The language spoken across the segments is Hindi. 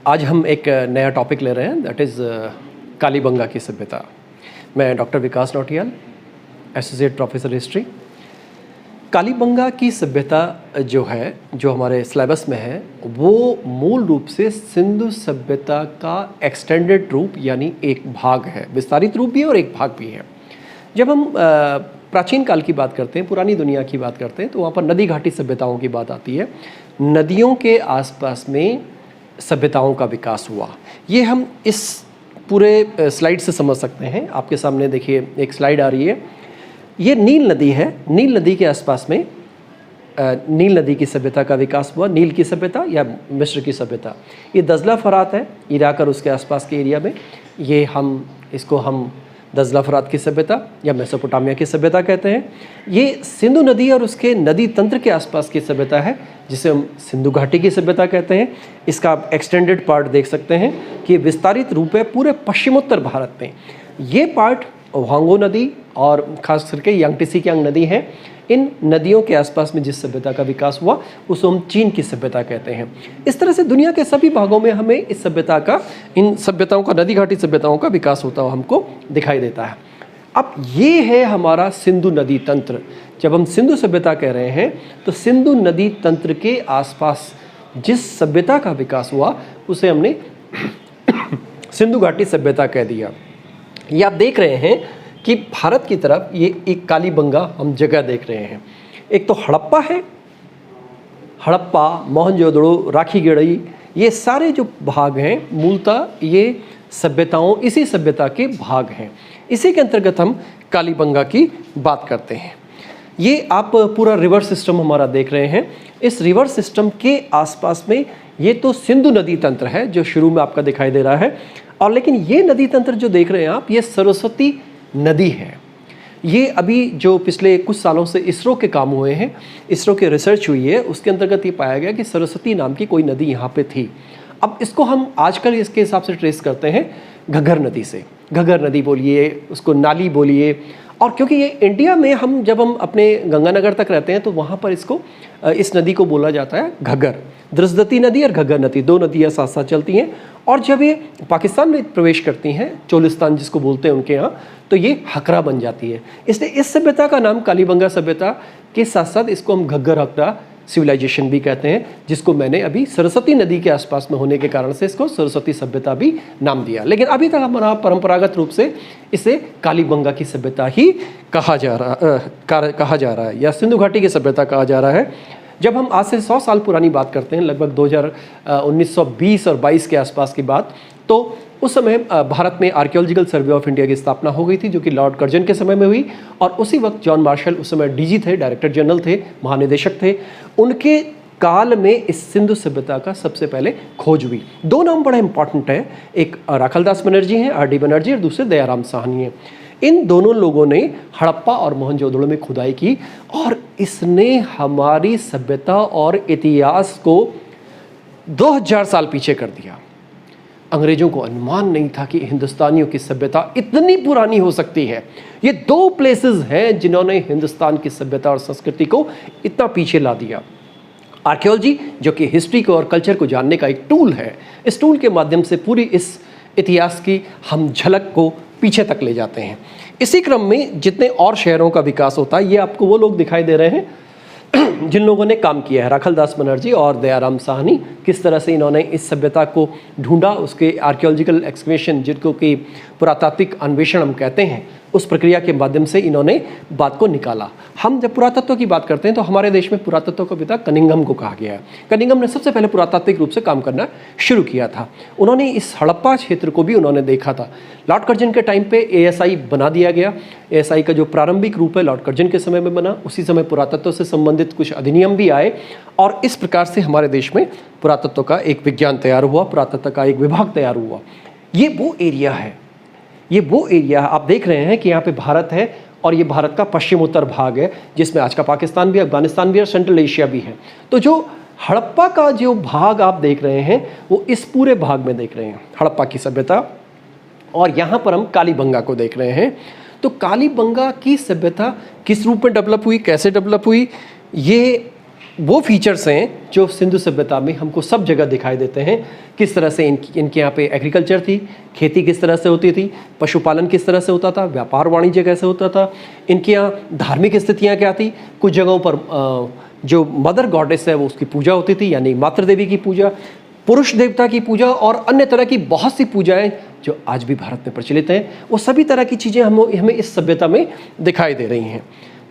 आज हम एक नया टॉपिक ले रहे हैं, दैट इज़ कालीबंगा की सभ्यता। मैं doctor Vikas Nautiyal, associate professor history. Kalibanga की सभ्यता जो है, जो हमारे सिलेबस में है, वो मूल रूप से सिंधु सभ्यता का एक्सटेंडेड रूप यानी एक भाग है। विस्तारित रूप भी है और एक भाग भी है। जब हम प्राचीन काल की बात करते हैं, पुरानी दुनिया की बात करते हैं, तो वहाँ पर नदी घाटी सभ्यताओं की बात आती है। नदियों के आसपास में सभ्यताओं का विकास हुआ। ये हम इस पूरे स्लाइड से समझ सकते हैं। आपके सामने देखिए एक स्लाइड आ रही है। ये नील नदी है। नील नदी के आसपास में नील नदी की सभ्यता का विकास हुआ। नील की सभ्यता या मिस्र की सभ्यता। ये दजला फरात है, इराक और उसके आसपास के एरिया में। ये इसको हम दजला फरात की सभ्यता या मेसोपोटामिया की सभ्यता कहते हैं। ये सिंधु नदी और उसके नदी तंत्र के आसपास की सभ्यता है, जिसे हम सिंधु घाटी की सभ्यता कहते हैं। इसका आप एक्सटेंडेड पार्ट देख सकते हैं कि विस्तारित रूप है पूरे पश्चिमोत्तर भारत में। ये पार्ट वांगो नदी और खास करके यांगटीसी-कियांग नदी है। इन नदियों के आसपास में जिस सभ्यता का विकास हुआ उसको हम चीन की सभ्यता कहते हैं। इस तरह से दुनिया के सभी भागों में हमें इस सभ्यता का, इन सभ्यताओं का, नदी घाटी सभ्यताओं का विकास होता हुआ हमको दिखाई देता है। अब ये है हमारा सिंधु नदी तंत्र। जब हम सिंधु सभ्यता कह रहे हैं तो सिंधु नदी तंत्र के आसपास जिस सभ्यता का विकास हुआ उसे हमने सिंधु घाटी सभ्यता कह दिया। ये आप देख रहे हैं कि भारत की तरफ ये एक कालीबंगा हम जगह देख रहे हैं। एक तो हड़प्पा है, हड़प्पा, मोहनजोदड़ो, राखीगढ़ी, ये सारे जो भाग हैं मूलतः ये सभ्यताओं, इसी सभ्यता के भाग हैं। इसी के अंतर्गत हम कालीबंगा की बात करते हैं। ये आप पूरा रिवर सिस्टम हमारा देख रहे हैं। इस रिवर सिस्टम के आसपास में ये तो सिंधु नदी तंत्र है जो शुरू में आपका दिखाई दे रहा है, और लेकिन ये नदी तंत्र जो देख रहे हैं आप, ये सरस्वती नदी है। ये अभी जो पिछले कुछ सालों से इसरो के काम हुए हैं, इसरो की रिसर्च हुई है, उसके अंतर्गत ये पाया गया कि सरस्वती नाम की कोई नदी यहाँ पे थी। अब इसको हम आजकल इसके हिसाब से ट्रेस करते हैं घग्गर नदी से। घग्गर नदी बोलिए, उसको नाली बोलिए। और क्योंकि ये इंडिया में जब हम अपने गंगानगर तक रहते हैं तो वहाँ पर इस नदी को बोला जाता है घग्गर। द्रजदती नदी और घग्गर नदी, दो नदियाँ साथ साथ चलती हैं। और जब ये पाकिस्तान में प्रवेश करती हैं, चोलिस्तान जिसको बोलते हैं उनके यहाँ, तो ये हकरा बन जाती है। इसलिए इस सभ्यता का नाम कालीबंगा सभ्यता के साथ साथ इसको हम घग्गर हकरा सिविलाइजेशन भी कहते हैं, जिसको मैंने अभी सरस्वती नदी के आसपास में होने के कारण से इसको सरस्वती सभ्यता भी नाम दिया। लेकिन अभी तक हमारा परंपरागत रूप से इसे कालीबंगा की सभ्यता ही कहा जा रहा है या सिंधु घाटी की सभ्यता कहा जा रहा है। जब हम आज से 100 साल पुरानी बात करते हैं, लगभग 1920 और 22 के आसपास की बात, तो उस समय भारत में आर्कियोलॉजिकल सर्वे ऑफ इंडिया की स्थापना हो गई थी, जो कि लॉर्ड कर्जन के समय में हुई। और उसी वक्त जॉन मार्शल उस समय डीजी थे, डायरेक्टर जनरल थे, महानिदेशक थे। उनके काल में इस सिंधु सभ्यता का सबसे पहले खोज हुई। दो नाम बड़ा इंपॉर्टेंट है, एक राखलदास बनर्जी हैं, आर डी बनर्जी, और दूसरे दयाराम साहनी हैं। इन दोनों लोगों ने हड़प्पा और मोहनजोदड़ो में खुदाई की और इसने हमारी सभ्यता और इतिहास को 2000 साल पीछे कर दिया। अंग्रेजों को अनुमान नहीं था कि हिंदुस्तानियों की सभ्यता इतनी पुरानी हो सकती है। ये दो प्लेसेस हैं जिन्होंने हिंदुस्तान की सभ्यता और संस्कृति को इतना पीछे ला दिया। आर्कियोलॉजी, जो कि हिस्ट्री को और कल्चर को जानने का एक टूल है, इस टूल के माध्यम से पूरी इस इतिहास की हम झलक को पीछे तक ले जाते हैं। इसी क्रम में जितने और शहरों का विकास होता है, ये आपको वो लोग दिखाई दे रहे हैं जिन लोगों ने काम किया है, राखलदास बनर्जी और दयाराम साहनी। किस तरह से इन्होंने इस सभ्यता को ढूंढा, उसके आर्कियोलॉजिकल एक्सकवेशन, जिनको कि पुरातात्विक अन्वेषण हम कहते हैं, उस प्रक्रिया के माध्यम से इन्होंने बात को निकाला। हम जब पुरातत्व की बात करते हैं तो हमारे देश में पुरातत्व का पिता कनिंघम को कहा गया है। कनिंघम ने सबसे पहले पुरातात्विक रूप से काम करना शुरू किया था। उन्होंने इस हड़प्पा क्षेत्र को भी उन्होंने देखा था। लॉर्ड कर्जन के टाइम पे एएसआई बना दिया गया। एएसआई का जो प्रारंभिक रूप है लॉर्ड कर्जन के समय में बना। उसी समय पुरातत्व से संबंधित कुछ अधिनियम भी आए और इस प्रकार से हमारे देश में पुरातत्व का एक विज्ञान तैयार हुआ, पुरातत्व का एक विभाग तैयार हुआ। ये वो एरिया है, ये वो एरिया आप देख रहे हैं कि यहाँ पे भारत है और ये भारत का पश्चिमोत्तर भाग है, जिसमें आज का पाकिस्तान भी, अफगानिस्तान भी और सेंट्रल एशिया भी है। तो जो हड़प्पा का जो भाग आप देख रहे हैं वो इस पूरे भाग में देख रहे हैं, हड़प्पा की सभ्यता। और यहाँ पर हम कालीबंगा को देख रहे हैं। तो कालीबंगा की सभ्यता किस रूप में डेवलप हुई, कैसे डेवलप हुई, ये वो फीचर्स हैं जो सिंधु सभ्यता में हमको सब जगह दिखाई देते हैं। किस तरह से इनके यहाँ पे एग्रीकल्चर थी, खेती किस तरह से होती थी, पशुपालन किस तरह से होता था, व्यापार वाणिज्य कैसे होता था, इनके यहाँ धार्मिक स्थितियाँ क्या थी। कुछ जगहों पर जो मदर गॉडेस है वो उसकी पूजा होती थी, यानी मातृ देवी की पूजा, पुरुष देवता की पूजा और अन्य तरह की बहुत सी पूजाएं जो आज भी भारत में प्रचलित हैं। वो सभी तरह की चीज़ें हमें इस सभ्यता में दिखाई दे रही हैं।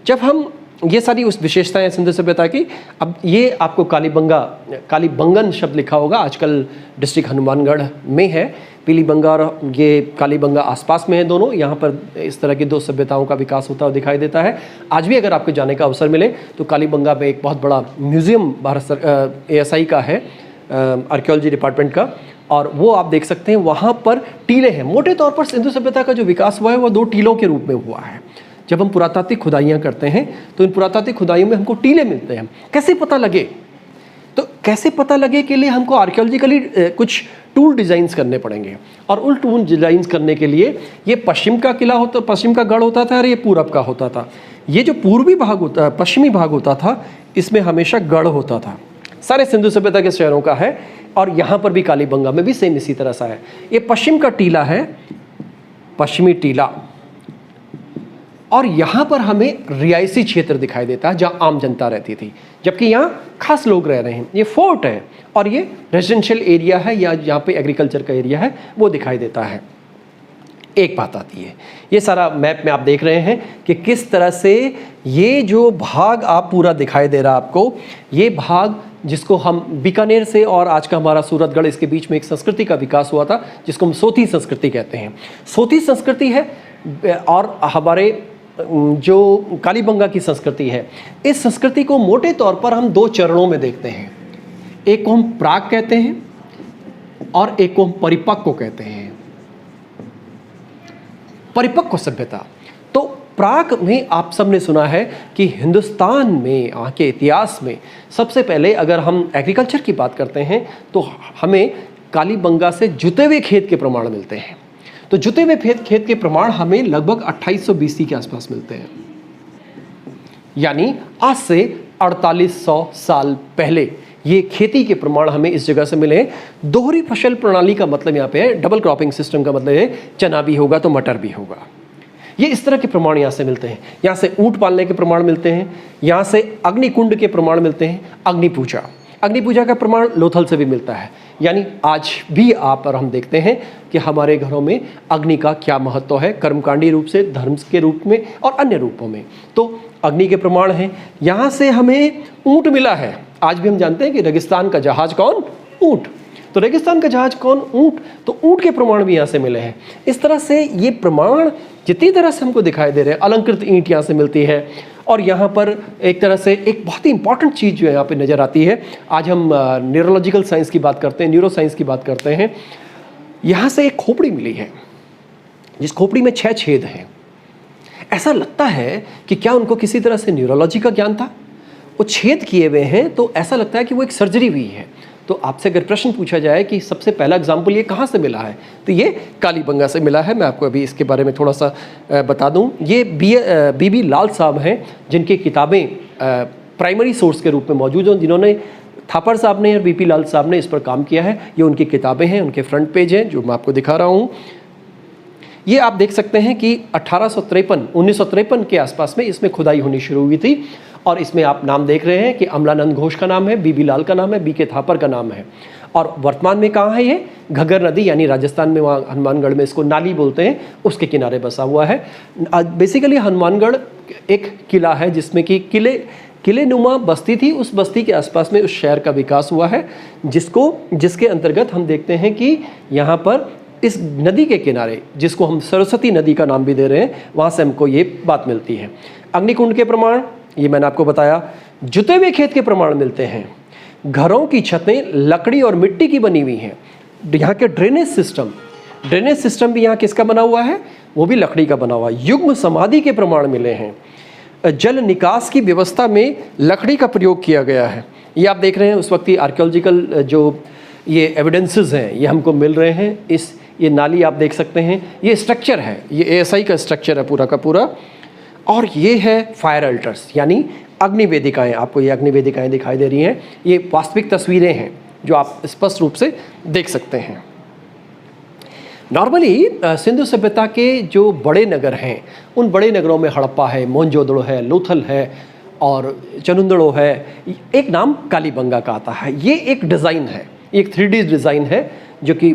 जब हम ये सारी उस विशेषताएं सिंधु सभ्यता की, अब ये आपको कालीबंगन शब्द लिखा होगा, आजकल डिस्ट्रिक्ट हनुमानगढ़ में है। पीलीबंगा और ये कालीबंगा आसपास में है दोनों। यहाँ पर इस तरह की दो सभ्यताओं का विकास होता हुआ दिखाई देता है। आज भी अगर आपको जाने का अवसर मिले तो कालीबंगा में एक बहुत बड़ा म्यूज़ियम भारत ASI का है, आर्कियोलॉजी डिपार्टमेंट का, और वो आप देख सकते हैं। वहाँ पर टीले हैं। मोटे तौर पर सिंधु सभ्यता का जो विकास हुआ है वो 2 टीलों के रूप में हुआ है। जब हम पुरातात्विक खुदाइयाँ करते हैं तो इन पुरातात्विक खुदाइयों में हमको टीले मिलते हैं। कैसे पता लगे? तो कैसे पता लगे के लिए हमको आर्कियोलॉजिकली कुछ टूल डिज़ाइंस करने पड़ेंगे, और उन टूल डिज़ाइंस करने के लिए ये पश्चिम का गढ़ होता था और ये पूरब का होता था। ये जो पश्चिमी भाग होता था, इसमें हमेशा गढ़ होता था। सारे सिंधु सभ्यता के शहरों का है, और यहाँ पर भी कालीबंगा में भी सेम इसी तरह सा है। ये पश्चिम का टीला है, पश्चिमी टीला, और यहाँ पर हमें रियायती क्षेत्र दिखाई देता है जहाँ आम जनता रहती थी, जबकि यहाँ खास लोग रह रहे हैं। ये फोर्ट है और ये रेजिडेंशियल एरिया है, या जहाँ पे एग्रीकल्चर का एरिया है वो दिखाई देता है। एक बात आती है, ये सारा मैप में आप देख रहे हैं कि किस तरह से ये जो भाग आप पूरा दिखाई दे रहा है आपको, ये भाग जिसको हम बीकानेर से और आज का हमारा सूरतगढ़, इसके बीच में एक संस्कृति का विकास हुआ था जिसको हम सोती संस्कृति कहते हैं। सोती संस्कृति है, और हमारे जो कालीबंगा की संस्कृति है, इस संस्कृति को मोटे तौर पर हम 2 चरणों में देखते हैं। एक को हम प्राक कहते हैं और एक को हम परिपक्व कहते हैं। परिपक्व सभ्यता, तो प्राक में आप सबने सुना है कि हिंदुस्तान में के इतिहास में सबसे पहले अगर हम एग्रीकल्चर की बात करते हैं तो हमें कालीबंगा से जुते हुए खेत के प्रमाण मिलते हैं। तो जुते हुए खेत के प्रमाण हमें लगभग 2800 BC के आसपास मिलते हैं, यानी आज से 4800 साल पहले ये खेती के प्रमाण हमें इस जगह से मिले हैं। दोहरी फसल प्रणाली का मतलब यहाँ पे है, डबल क्रॉपिंग सिस्टम का मतलब है चना भी होगा तो मटर भी होगा। ये इस तरह के प्रमाण यहाँ से मिलते हैं। यहाँ से ऊँट पालने के प्रमाण मिलते हैं, यहाँ से अग्निकुंड के प्रमाण मिलते हैं, अग्नि पूजा का प्रमाण लोथल से भी मिलता है। यानी आज भी आप और हम देखते हैं कि हमारे घरों में अग्नि का क्या महत्व है, कर्मकांडी रूप से, धर्म के रूप में और अन्य रूपों में। तो अग्नि के प्रमाण हैं। यहाँ से हमें ऊँट मिला है। आज भी हम जानते हैं कि रेगिस्तान का जहाज कौन? ऊँट। तो रेगिस्तान का जहाज कौन? ऊँट। तो ऊँट के प्रमाण भी यहाँ से मिले हैं। इस तरह से ये प्रमाण जितनी तरह से हमको दिखाई दे रहे हैं, अलंकृत ईंट यहाँ से मिलती है। और यहाँ पर एक तरह से एक बहुत ही इंपॉर्टेंट चीज़ जो यहाँ पे नज़र आती है, आज हम न्यूरोलॉजिकल साइंस की बात करते हैं, न्यूरो साइंस की बात करते हैं। यहाँ से एक खोपड़ी मिली है, जिस खोपड़ी में 6 छेद हैं। ऐसा लगता है कि क्या उनको किसी तरह से न्यूरोलॉजी का ज्ञान था? वो छेद किए हुए हैं तो ऐसा लगता है कि वो एक सर्जरी हुई है। तो आपसे अगर प्रश्न पूछा जाए कि सबसे पहला एग्जाम्पल ये कहाँ से मिला है, तो ये कालीबंगा से मिला है। मैं आपको अभी इसके बारे में थोड़ा सा बता दूं। ये बीबी लाल साहब हैं, जिनकी किताबें प्राइमरी सोर्स के रूप में मौजूद हैं, जिन्होंने थापर साहब ने और बीपी लाल साहब ने इस पर काम किया है। ये उनकी किताबें हैं, उनके फ्रंट पेज हैं जो मैं आपको दिखा रहा हूँ। ये आप देख सकते हैं कि 1953 के आसपास में इसमें खुदाई होनी शुरू हुई थी, और इसमें आप नाम देख रहे हैं कि अमलानंद घोष का नाम है, बीबी लाल का नाम है, बीके थापर का नाम है। और वर्तमान में कहाँ है ये? घग्गर नदी, यानी राजस्थान में, वहाँ हनुमानगढ़ में इसको नाली बोलते हैं, उसके किनारे बसा हुआ है। बेसिकली हनुमानगढ़ एक किला है जिसमें कि किले नुमा बस्ती थी। उस बस्ती के आसपास में उस शहर का विकास हुआ है, जिसके अंतर्गत हम देखते हैं कि यहाँ पर इस नदी के किनारे, जिसको हम सरस्वती नदी का नाम भी दे रहे हैं, वहाँ से हमको ये बात मिलती है। अग्निकुंड के प्रमाण, ये मैंने आपको बताया। जुते हुए खेत के प्रमाण मिलते हैं। घरों की छतें लकड़ी और मिट्टी की बनी हुई हैं। यहाँ के ड्रेनेज सिस्टम भी यहाँ किसका बना हुआ है? वो भी लकड़ी का बना हुआ है। युग्म समाधि के प्रमाण मिले हैं। जल निकास की व्यवस्था में लकड़ी का प्रयोग किया गया है। ये आप देख रहे हैं, उस वक्त की आर्कियोलॉजिकल जो ये एविडेंसेस हैं ये हमको मिल रहे हैं। ये नाली आप देख सकते हैं, ये स्ट्रक्चर है, ये ASI का स्ट्रक्चर है पूरा का पूरा। और ये है फायर अल्टर्स, यानी अग्नि वेदिकाएँ, आपको ये अग्नि वेदिकाएँ दिखाई दे रही हैं, ये वास्तविक तस्वीरें हैं जो आप स्पष्ट रूप से देख सकते हैं। नॉर्मली सिंधु सभ्यता के जो बड़े नगर हैं, उन बड़े नगरों में हड़प्पा है, मोहनजोदड़ो है, लोथल है और चनुंदड़ो है। एक नाम कालीबंगा का आता है। ये एक डिज़ाइन है, एक 3D डिज़ाइन है जो कि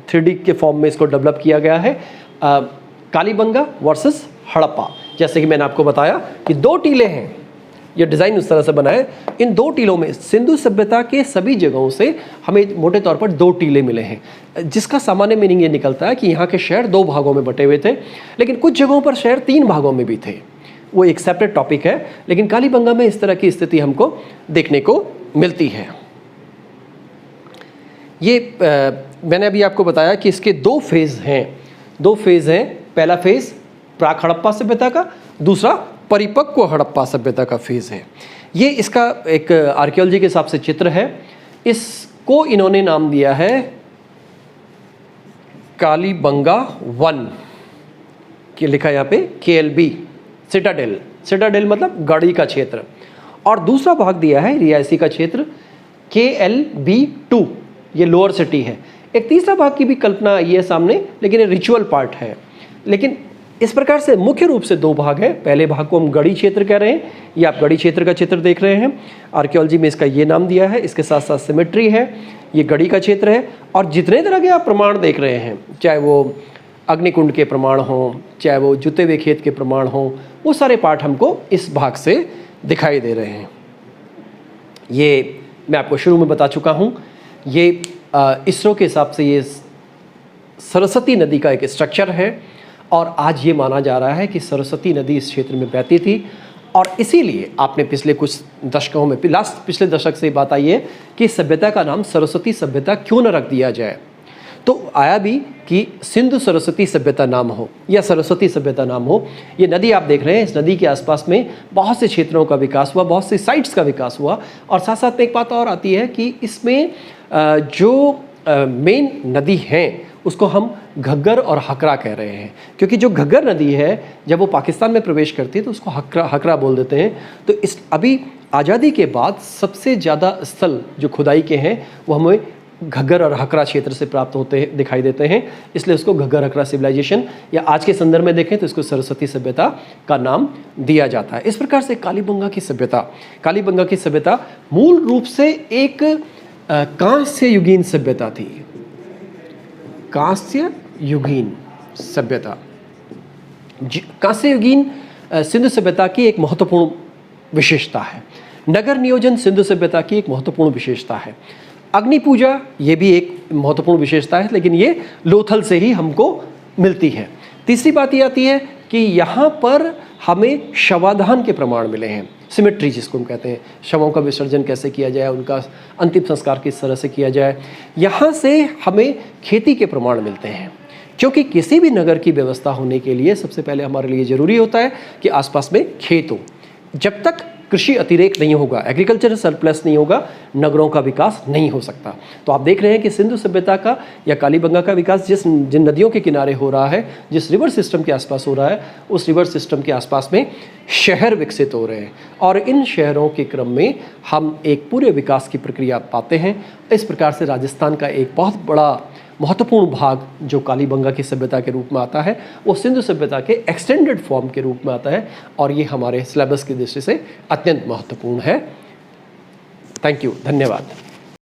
3D के फॉर्म में इसको डेवलप किया गया है। कालीबंगा वर्सेस हड़प्पा, जैसे कि मैंने आपको बताया कि 2 टीले हैं, ये डिज़ाइन उस तरह से बना है। इन 2 टीलों में सिंधु सभ्यता के सभी जगहों से हमें मोटे तौर पर 2 टीले मिले हैं, जिसका सामान्य मीनिंग ये निकलता है कि यहाँ के शहर 2 भागों में बटे हुए थे, लेकिन कुछ जगहों पर शहर 3 भागों में भी थे। वो एक सेपरेट टॉपिक है, लेकिन कालीबंगा में इस तरह की स्थिति हमको देखने को मिलती है। ये मैंने अभी आपको बताया कि इसके 2 फेज़ हैं। 2 फेज़ हैं। पहला फेज़ प्राक हड़प्पा सभ्यता का, दूसरा परिपक्व हड़प्पा सभ्यता का फेज़ है। ये इसका एक आर्कियोलॉजी के हिसाब से चित्र है। इसको इन्होंने नाम दिया है कालीबंगा 1, कि लिखा है यहाँ पे KLB, सिटाडेल। सिटाडेल मतलब गढ़ी का क्षेत्र। और दूसरा भाग दिया है रियासी का क्षेत्र, KLB 2, ये लोअर सिटी है। एक तीसरा भाग की भी कल्पना आई है सामने, लेकिन ये रिचुअल पार्ट है। लेकिन इस प्रकार से मुख्य रूप से 2 भाग हैं। पहले भाग को हम गढ़ी क्षेत्र कह रहे हैं, ये आप गढ़ी क्षेत्र का चित्र देख रहे हैं। आर्कियोलॉजी में इसका ये नाम दिया है। इसके साथ साथ सिमेट्री है, ये गढ़ी का क्षेत्र है। और जितने तरह के आप प्रमाण देख रहे हैं, चाहे वो अग्निकुंड के प्रमाण हों, चाहे वो जुते हुए खेत के प्रमाण हों, वो सारे पार्ट हमको इस भाग से दिखाई दे रहे हैं। ये मैं आपको शुरू में बता चुका हूँ। ये इसरो के हिसाब से ये सरस्वती नदी का एक स्ट्रक्चर है, और आज ये माना जा रहा है कि सरस्वती नदी इस क्षेत्र में बहती थी। और इसीलिए आपने पिछले कुछ दशकों में, पिछले दशक से बात आई है कि सभ्यता का नाम सरस्वती सभ्यता क्यों न रख दिया जाए। तो आया भी कि सिंधु सरस्वती सभ्यता नाम हो या सरस्वती सभ्यता नाम हो। ये नदी आप देख रहे हैं, इस नदी के आसपास में बहुत से क्षेत्रों का विकास हुआ, बहुत से साइट्स का विकास हुआ। और साथ साथ में एक बात और आती है कि इसमें जो मेन नदी हैं उसको हम घग्गर और हकरा कह रहे हैं, क्योंकि जो घग्गर नदी है जब वो पाकिस्तान में प्रवेश करती है तो उसको हकरा बोल देते हैं। तो इस अभी आज़ादी के बाद सबसे ज़्यादा स्थल जो खुदाई के हैं वो हमें घग्गर और हकरा क्षेत्र से प्राप्त होते हैं, दिखाई देते हैं। इसलिए उसको घग्गर हकरा सिविलाइजेशन, या आज के संदर्भ में देखें तो इसको सरस्वती सभ्यता का नाम दिया जाता है। इस प्रकार से कालीबंगा की सभ्यता मूल रूप से एक कांस्य युगीन सभ्यता थी। कांस्य युगीन सभ्यता, कांस्य युगीन सिंधु सभ्यता की एक महत्वपूर्ण विशेषता है। नगर नियोजन सिंधु सभ्यता की एक महत्वपूर्ण विशेषता है। अग्नि पूजा ये भी एक महत्वपूर्ण विशेषता है, लेकिन ये लोथल से ही हमको मिलती है। तीसरी बात ये आती है कि यहाँ पर हमें शवाधान के प्रमाण मिले हैं, सिमेट्री जिसको हम कहते हैं। शवों का विसर्जन कैसे किया जाए, उनका अंतिम संस्कार किस तरह से किया जाए, यहाँ से हमें खेती के प्रमाण मिलते हैं। क्योंकि किसी भी नगर की व्यवस्था होने के लिए सबसे पहले हमारे लिए ज़रूरी होता है कि आसपास में खेत हो। जब तक कृषि अतिरेक नहीं होगा, एग्रीकल्चर सरप्लस नहीं होगा, नगरों का विकास नहीं हो सकता। तो आप देख रहे हैं कि सिंधु सभ्यता का या कालीबंगा का विकास जिन नदियों के किनारे हो रहा है, जिस रिवर सिस्टम के आसपास हो रहा है, उस रिवर सिस्टम के आसपास में शहर विकसित हो रहे हैं। और इन शहरों के क्रम में हम एक पूरे विकास की प्रक्रिया पाते हैं। इस प्रकार से राजस्थान का एक बहुत बड़ा महत्वपूर्ण भाग जो कालीबंगा की सभ्यता के रूप में आता है, वो सिंधु सभ्यता के एक्सटेंडेड फॉर्म के रूप में आता है, और ये हमारे सिलेबस की दृष्टि से अत्यंत महत्वपूर्ण है। थैंक यू, धन्यवाद।